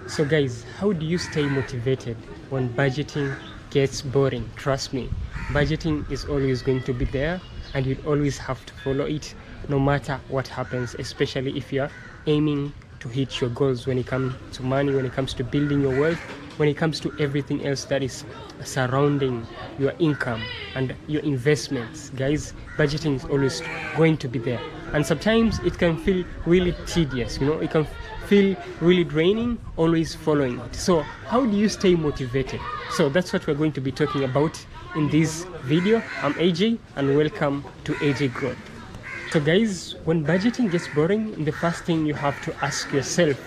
So guys, how do you stay motivated when budgeting gets boring? Trust me, budgeting is always going to be there and you'll always have to follow it no matter what happens, especially if you're aiming to hit your goals when it comes to money, when it comes to building your wealth, when it comes to everything else that is surrounding your income and your investments. Guys, budgeting is always going to be there, and sometimes it can feel really tedious, it can feel really draining always following it. So how do you stay motivated? So that's what we're going to be talking about in this video. I'm AJ and welcome to AJ Growth. So guys, when budgeting gets boring, the first thing you have to ask yourself,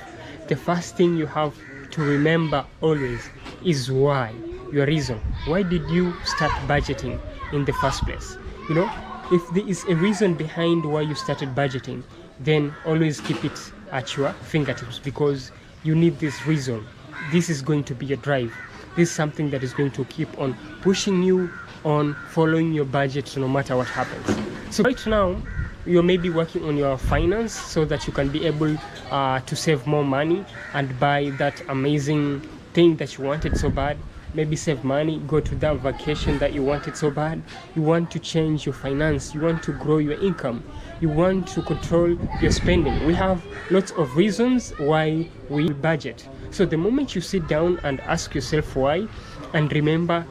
the first thing you have to remember always is why. Your reason. Why did you start budgeting in the first place? If there is a reason behind why you started budgeting, then always keep it at your fingertips, because you need this reason. This is going to be your drive. This is something that is going to keep on pushing you on following your budget no matter what happens. So right now, you may be working on your finance so that you can be able to save more money and buy that amazing thing that you wanted so bad. Maybe save money, go to that vacation that you wanted so bad. You want to change your finance, you want to grow your income, you want to control your spending. We have lots of reasons why we budget. So the moment you sit down and ask yourself why, and remember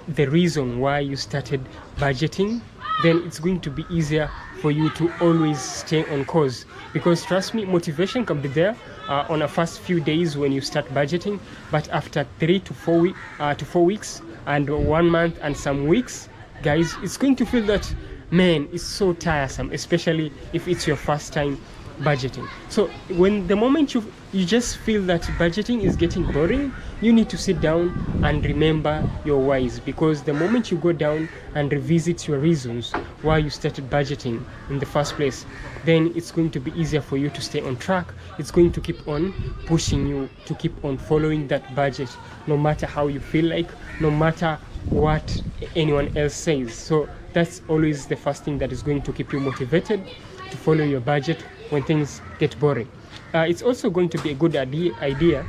the reason why you started budgeting, then it's going to be easier for you to always stay on course. Because trust me, motivation can be there on the first few days when you start budgeting, but after 3 to 4 weeks and 1 month and some weeks, guys, it's going to feel that, man, it's so tiresome, especially if it's your first time budgeting. So when the moment you just feel that budgeting is getting boring, you need to sit down and remember your whys, because the moment you go down and revisit your reasons why you started budgeting in the first place, then it's going to be easier for you to stay on track. It's going to keep on pushing you to keep on following that budget, no matter how you feel like, no matter what anyone else says. So that's always the first thing that is going to keep you motivated to follow your budget when things get boring. It's also going to be a good idea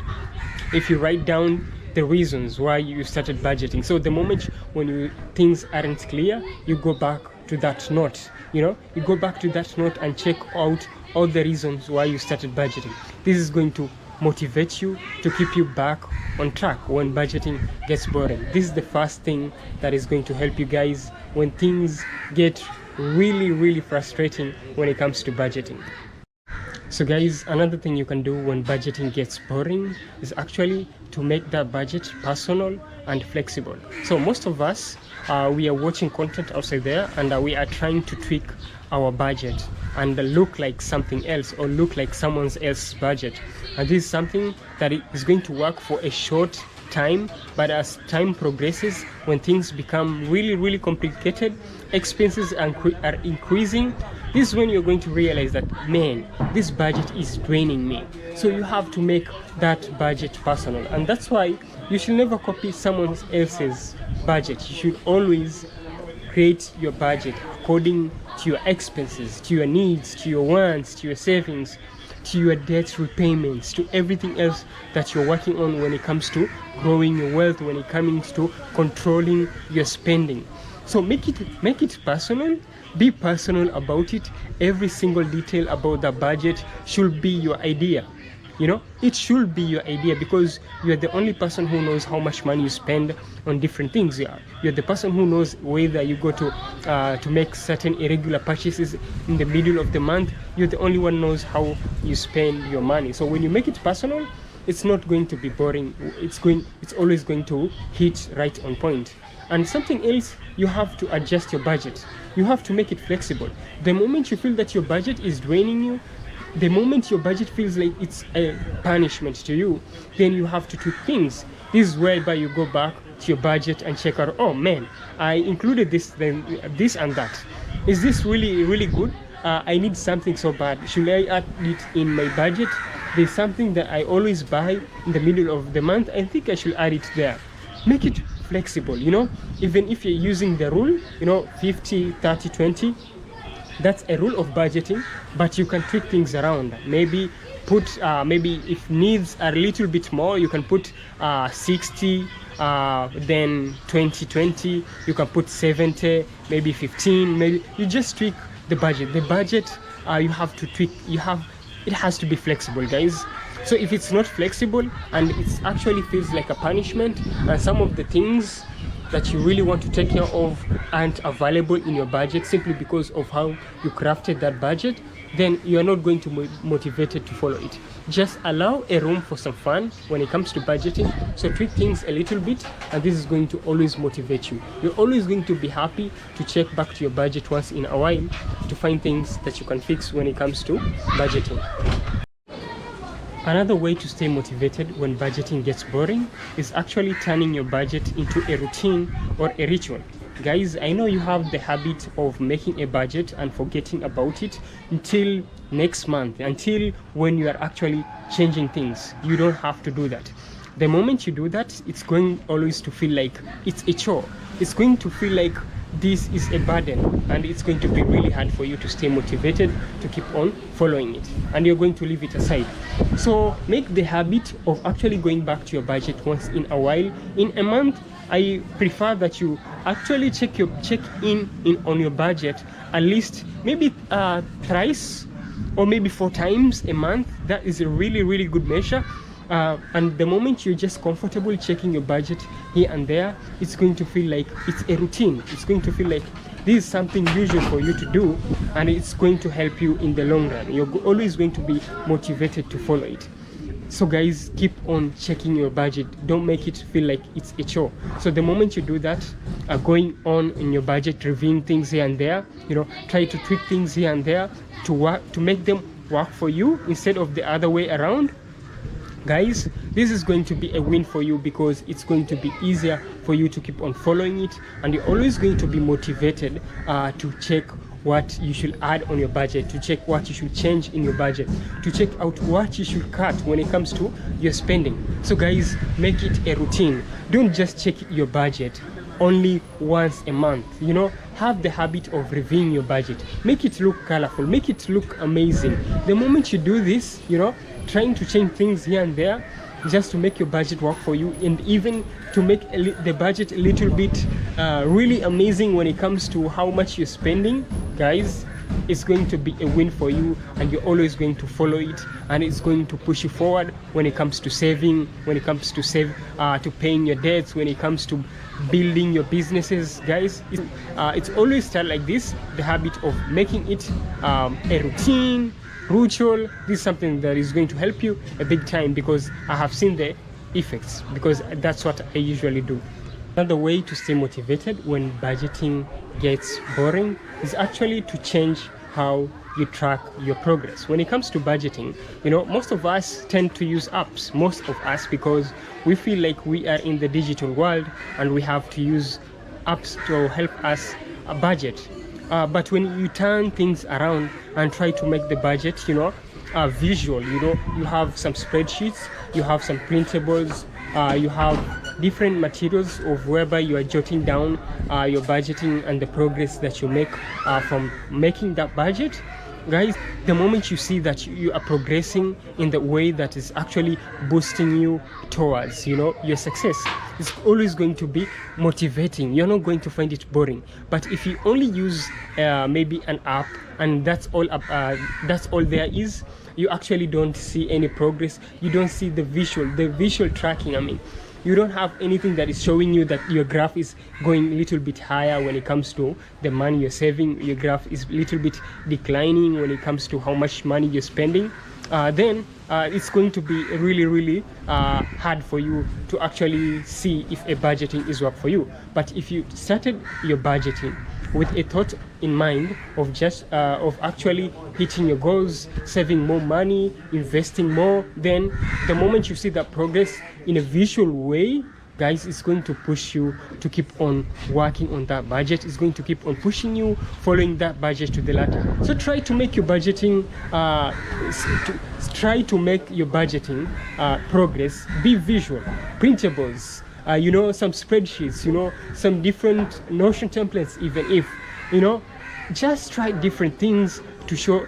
if you write down the reasons why you started budgeting. So the moment when things aren't clear, you go back to that note. You go back to that note and check out all the reasons why you started budgeting. This is going to motivate you to keep you back on track when budgeting gets boring. This is the first thing that is going to help you guys when things get really frustrating when it comes to budgeting. So guys, another thing you can do when budgeting gets boring is actually to make that budget personal and flexible. So most of us, we are watching content outside there and we are trying to tweak our budget and look like something else or look like someone else's budget. And this is something that is going to work for a short time, but as time progresses, when things become really complicated, expenses are increasing, this is when you're going to realize that, man, this budget is draining me. So you have to make that budget personal, and that's why you should never copy someone else's budget. You should always create your budget according to your expenses, to your needs, to your wants, to your savings, to your debt repayments, to everything else that you're working on when it comes to growing your wealth, when it comes to controlling your spending. So make it personal. Be personal about it. Every single detail about the budget should be your idea. It should be your idea, because you're the only person who knows how much money you spend on different things. You're the person who knows whether you go to make certain irregular purchases in the middle of the month. You're the only one who knows how you spend your money. So when you make it personal, it's not going to be boring. It's always going to hit right on point. And something else, you have to adjust your budget. You have to make it flexible. The moment you feel that your budget is draining you, the moment your budget feels like it's a punishment to you, then you have to tweak things. This is whereby you go back to your budget and check out, oh man, I included this and that. Is this really good? I need something so bad. Should I add it in my budget? There's something that I always buy in the middle of the month. I think I should add it there. Make it flexible, even if you're using the rule, 50, 30, 20, that's a rule of budgeting, but you can tweak things around. Maybe put maybe if needs are a little bit more, you can put 60, then 20, you can put 70, maybe 15, maybe you just tweak the budget. The budget you have to tweak, it has to be flexible, guys. So if it's not flexible and it actually feels like a punishment, and some of the things that you really want to take care of aren't available in your budget simply because of how you crafted that budget, then you are not going to be motivated to follow it. Just allow a room for some fun when it comes to budgeting. So tweak things a little bit, and this is going to always motivate you. You're always going to be happy to check back to your budget once in a while to find things that you can fix when it comes to budgeting. Another way to stay motivated when budgeting gets boring is actually turning your budget into a routine or a ritual. Guys, I know you have the habit of making a budget and forgetting about it until next month, until when you are actually changing things. You don't have to do that. The moment you do that, it's going always to feel like it's a chore. It's going to feel like this is a burden, and it's going to be really hard for you to stay motivated to keep on following it, and you're going to leave it aside. So make the habit of actually going back to your budget once in a while. In a month, I prefer that you actually check in on your budget at least maybe thrice or maybe 4 times a month. That is a really good measure. And the moment you're just comfortable checking your budget here and there, it's going to feel like it's a routine. It's going to feel like this is something usual for you to do, and it's going to help you in the long run. You're always going to be motivated to follow it. So guys, keep on checking your budget. Don't make it feel like it's a chore. So the moment you do that, going on in your budget, reviewing things here and there, try to tweak things here and there to make them work for you instead of the other way around. Guys, this is going to be a win for you because it's going to be easier for you to keep on following it, and you're always going to be motivated to check what you should add on your budget, to check what you should change in your budget, to check out what you should cut when it comes to your spending. So guys, make it a routine. Don't just check your budget only once a month. Have the habit of reviewing your budget. Make it look colorful, make it look amazing. The moment you do this, trying to change things here and there just to make your budget work for you, and even to make the budget a little bit really amazing when it comes to how much you're spending, guys, it's going to be a win for you, and you're always going to follow it, and it's going to push you forward when it comes to saving, when it comes to to paying your debts, when it comes to building your businesses. Guys, it's always start like this, the habit of making it a routine, ritual. This is something that is going to help you a big time, because I have seen the effects, because that's what I usually do. Another way to stay motivated when budgeting gets boring is actually to change how you track your progress. When it comes to budgeting, most of us tend to use apps, because we feel like we are in the digital world and we have to use apps to help us budget. But when you turn things around and try to make the budget, visual, you have some spreadsheets, you have some printables, you have different materials of whereby you are jotting down your budgeting and the progress that you make from making that budget. Guys, the moment you see that you are progressing in the way that is actually boosting you towards your success, it's always going to be motivating. You're not going to find it boring. But if you only use maybe an app and that's all there is, you actually don't see any progress. You don't see the visual tracking. You don't have anything that is showing you that your graph is going a little bit higher when it comes to the money you're saving. Your graph is a little bit declining when it comes to how much money you're spending. Then it's going to be really hard for you to actually see if a budgeting is work for you. But if you started your budgeting with a thought in mind of just of actually hitting your goals, saving more money, investing more, then the moment you see that progress in a visual way, guys, it's going to push you to keep on working on that budget. It's going to keep on pushing you, following that budget to the latter. So try to make your budgeting progress be visual, printables, some spreadsheets, some different Notion templates, even if just try different things to show.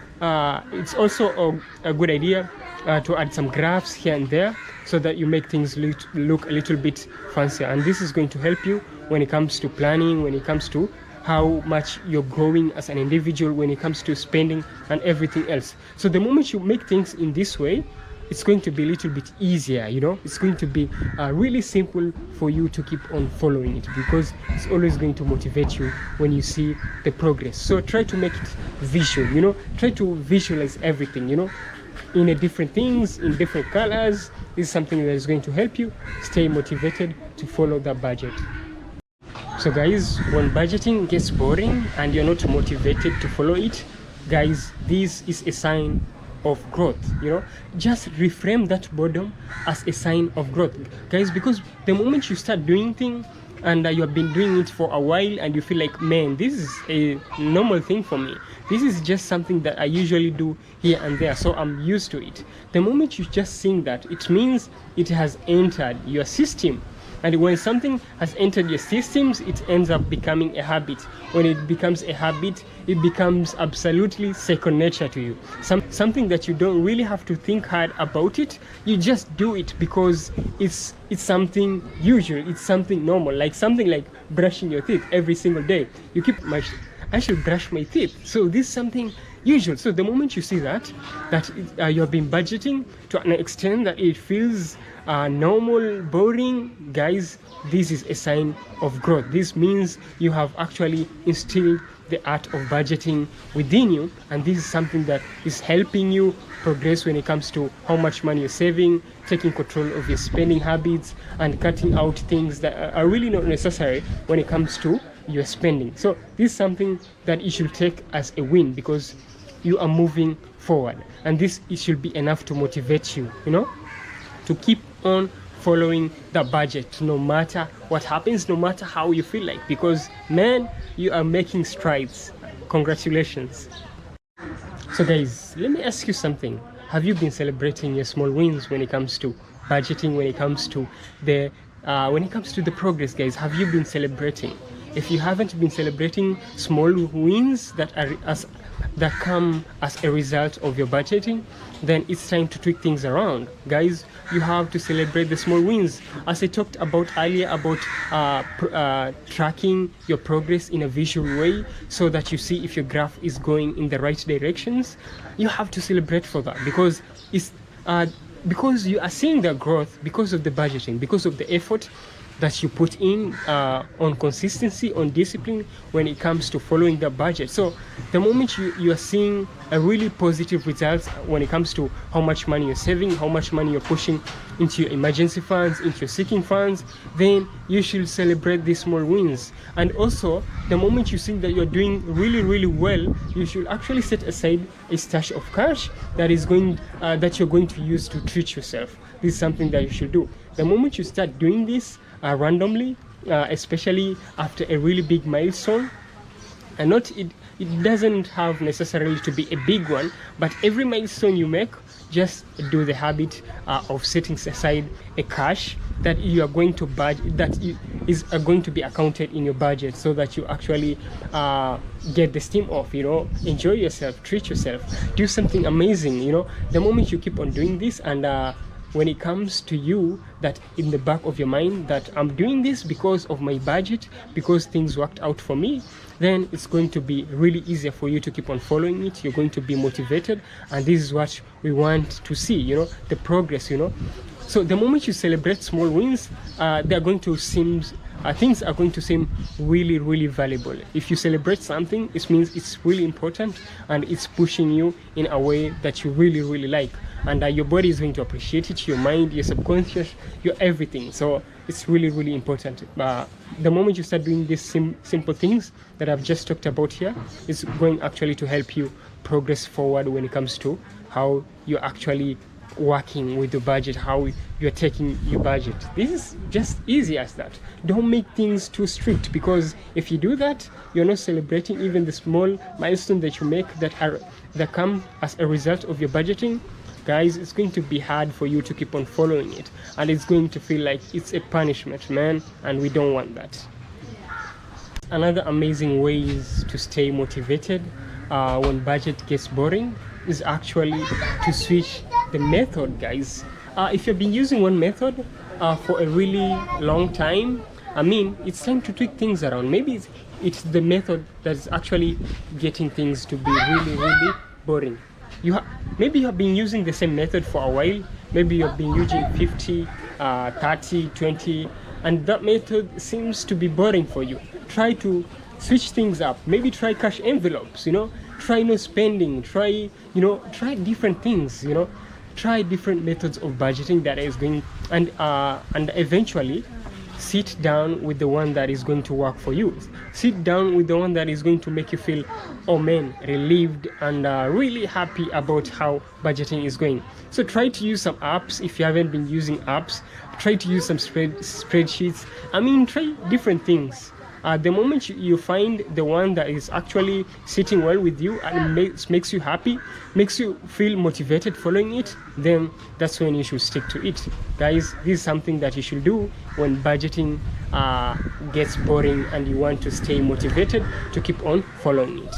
It's also a good idea to add some graphs here and there, so that you make things look a little bit fancier. And this is going to help you when it comes to planning, when it comes to how much you're growing as an individual, when it comes to spending and everything else. So the moment you make things in this way, it's going to be a little bit easier, you know. It's going to be really simple for you to keep on following it, because it's always going to motivate you when you see the progress. So try to make it visual, you know. Try to visualize everything, you know, in a different things, in different colors. This is something that is going to help you stay motivated to follow the budget. So guys, when budgeting gets boring and you're not motivated to follow it, guys, this is a sign of growth. You know, just reframe that boredom as a sign of growth, guys, because the moment you start doing things and you have been doing it for a while and you feel like, man, this is a normal thing for me, this is just something that I usually do here and there, so I'm used to it. The moment you just think that, it means it has entered your system. And when something has entered your systems, it ends up becoming a habit. When it becomes a habit, it becomes absolutely second nature to you. Something that you don't really have to think hard about it. You just do it because it's something usual. It's something normal, like something like brushing your teeth every single day. You keep, I should brush my teeth. So this is something usual. So the moment you see that you have been budgeting to an extent that it feels normal, boring, guys, this is a sign of growth. This means you have actually instilled the art of budgeting within you, and this is something that is helping you progress when it comes to how much money you're saving, taking control of your spending habits, and cutting out things that are really not necessary when it comes to your spending. So this is something that you should take as a win, because you are moving forward, and this, it should be enough to motivate you, you know, to keep on following the budget no matter what happens, no matter how you feel like, because man, you are making strides. Congratulations. So guys, let me ask you something. Have you been celebrating your small wins when it comes to budgeting, when it comes to the progress, guys? Have you been celebrating? If you haven't been celebrating small wins that come as a result of your budgeting, then it's time to tweak things around, guys. You have to celebrate the small wins, as I talked about earlier, about tracking your progress in a visual way, so that you see if your graph is going in the right directions. You have to celebrate for that, because it's because you are seeing the growth because of the budgeting, because of the effort that you put in on consistency, on discipline when it comes to following the budget. So the moment you are seeing a really positive results when it comes to how much money you're saving, how much money you're pushing into your emergency funds, into your seeking funds, then you should celebrate these small wins. And also, the moment you think that you're doing really well, you should actually set aside a stash of cash that is going that you're going to use to treat yourself. This is something that you should do. The moment you start doing this randomly, especially after a really big milestone, and it doesn't have necessarily to be a big one, but every milestone you make, just do the habit of setting aside a cash that you are going to budget, that is going to be accounted in your budget, so that you actually get the steam off, you know, enjoy yourself, treat yourself, do something amazing, you know. The moment you keep on doing this, and when it comes to you, that in the back of your mind that I'm doing this because of my budget, because things worked out for me, then it's going to be really easier for you to keep on following it. You're going to be motivated, and this is what we want to see, you know, the progress, you know. So the moment you celebrate small wins, they're going to seem things are going to seem really valuable. If you celebrate something, it means it's really important and it's pushing you in a way that you really like, and your body is going to appreciate it, your mind, your subconscious, your everything. So it's really important. The moment you start doing these simple things that I've just talked about here, it's going actually to help you progress forward when it comes to how you're actually working with the budget, how you're taking your budget. This is just easy as that. Don't make things too strict, because if you do that, you're not celebrating even the small milestone that you make that come as a result of your budgeting. Guys, it's going to be hard for you to keep on following it, and it's going to feel like it's a punishment, man, and we don't want that. Another amazing ways to stay motivated when budget gets boring is actually to switch the method, guys. If you've been using one method for a really long time, I mean, it's time to tweak things around. Maybe it's the method that's actually getting things to be really, really boring. Maybe you have been using the same method for a while. Maybe you've been using 50, 30, 20, and that method seems to be boring for you. Try to switch things up. Maybe try cash envelopes, try no spending, try different things, try different methods of budgeting that is going, and eventually sit down with the one that is going to work for you. Sit down with the one that is going to make you feel, oh man, relieved and really happy about how budgeting is going. So try to use some apps. If you haven't been using apps, try to use some spreadsheets. I mean, try different things. The moment you find the one that is actually sitting well with you and makes you happy, makes you feel motivated following it, then that's when you should stick to it. Guys, this is something that you should do when budgeting gets boring and you want to stay motivated to keep on following it.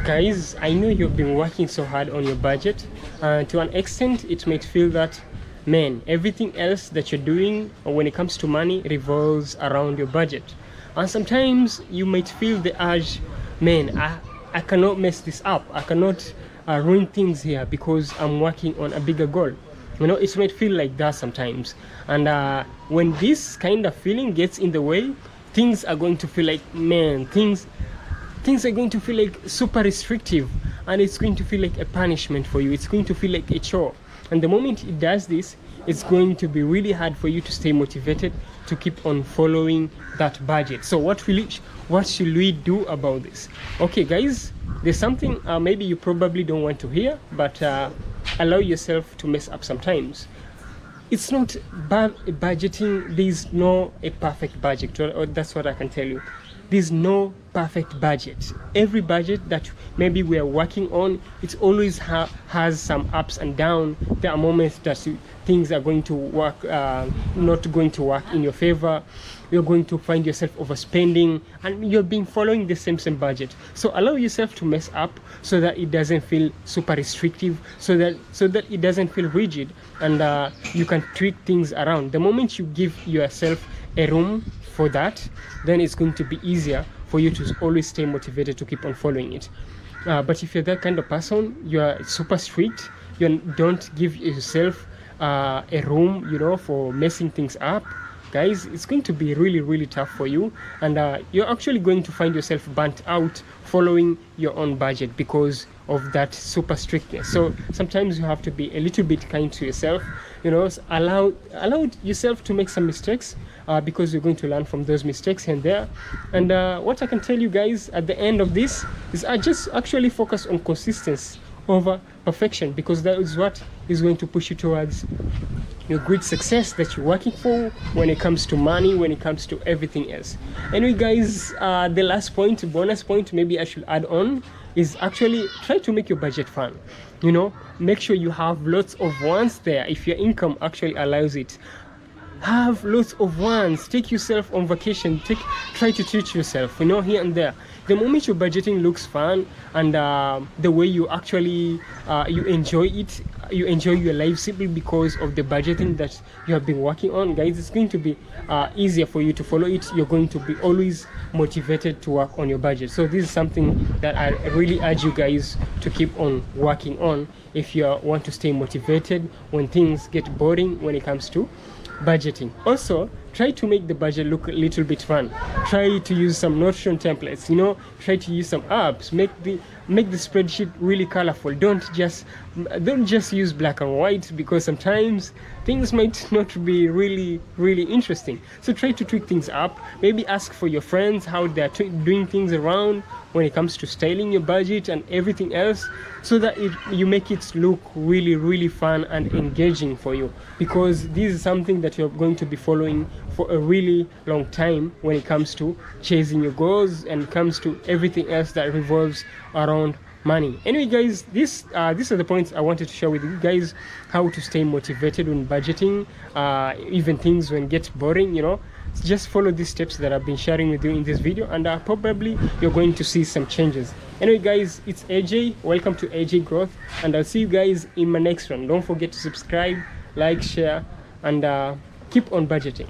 Guys, I know you've been working so hard on your budget. To an extent, it might feel that, man, everything else that you're doing when it comes to money revolves around your budget. And sometimes you might feel the urge, man, I cannot mess this up. I cannot ruin things here because I'm working on a bigger goal. It might feel like that sometimes. And when this kind of feeling gets in the way, things are going to feel like, man, things are going to feel like super restrictive, and it's going to feel like a punishment for you. It's going to feel like a chore. And the moment it does this, it's going to be really hard for you to stay motivated to keep on following that budget. So what should we do about this? Okay, guys, there's something maybe you probably don't want to hear, but allow yourself to mess up sometimes. It's not bad budgeting. There's no a perfect budget, or that's what I can tell you. There's no perfect budget. Every budget that maybe we are working on, it always has some ups and downs. There are moments that things are going to work, not going to work in your favor. You're going to find yourself overspending, and you're being following the same budget. So allow yourself to mess up so that it doesn't feel super restrictive, so that it doesn't feel rigid, and you can tweak things around. The moment you give yourself a room for that, then it's going to be easier for you to always stay motivated to keep on following it. But if you're that kind of person, you're super strict, you don't give yourself a room, for messing things up, guys, it's going to be really, really tough for you, and you're actually going to find yourself burnt out following your own budget because of that super strictness. So sometimes you have to be a little bit kind to yourself, allow yourself to make some mistakes, because you're going to learn from those mistakes and there. And what I can tell you guys at the end of this is I just actually focus on consistency over perfection, because that is what is going to push you towards your great success that you're working for when it comes to money, when it comes to everything else. Anyway, guys, the last point, bonus point maybe I should add on, is actually try to make your budget fun. Make sure you have lots of wants there if your income actually allows it. Have lots of wants. Take yourself on vacation. Try to treat yourself, here and there. The moment your budgeting looks fun, and the way you actually you enjoy it, you enjoy your life simply because of the budgeting that you have been working on, guys, it's going to be easier for you to follow it. You're going to be always motivated to work on your budget. So this is something that I really urge you guys to keep on working on if you want to stay motivated when things get boring when it comes to budgeting. Also, try to make the budget look a little bit fun. Try to use some Notion templates, try to use some apps. Make the spreadsheet really colorful. Don't just use black and white, because sometimes things might not be really, really interesting. So try to tweak things up. Maybe ask for your friends how they're doing things around when it comes to styling your budget and everything else, so that you make it look really, really fun and engaging for you, because this is something that you're going to be following for a really long time when it comes to chasing your goals and comes to everything else that revolves around money. Anyway, guys, these are the points I wanted to share with you guys, how to stay motivated when budgeting, even things when it gets boring. Just follow these steps that I've been sharing with you in this video, and probably you're going to see some changes. Anyway guys, it's AJ. Welcome to AJ Growth, and I'll see you guys in my next one. Don't forget to subscribe, like, share, and keep on budgeting.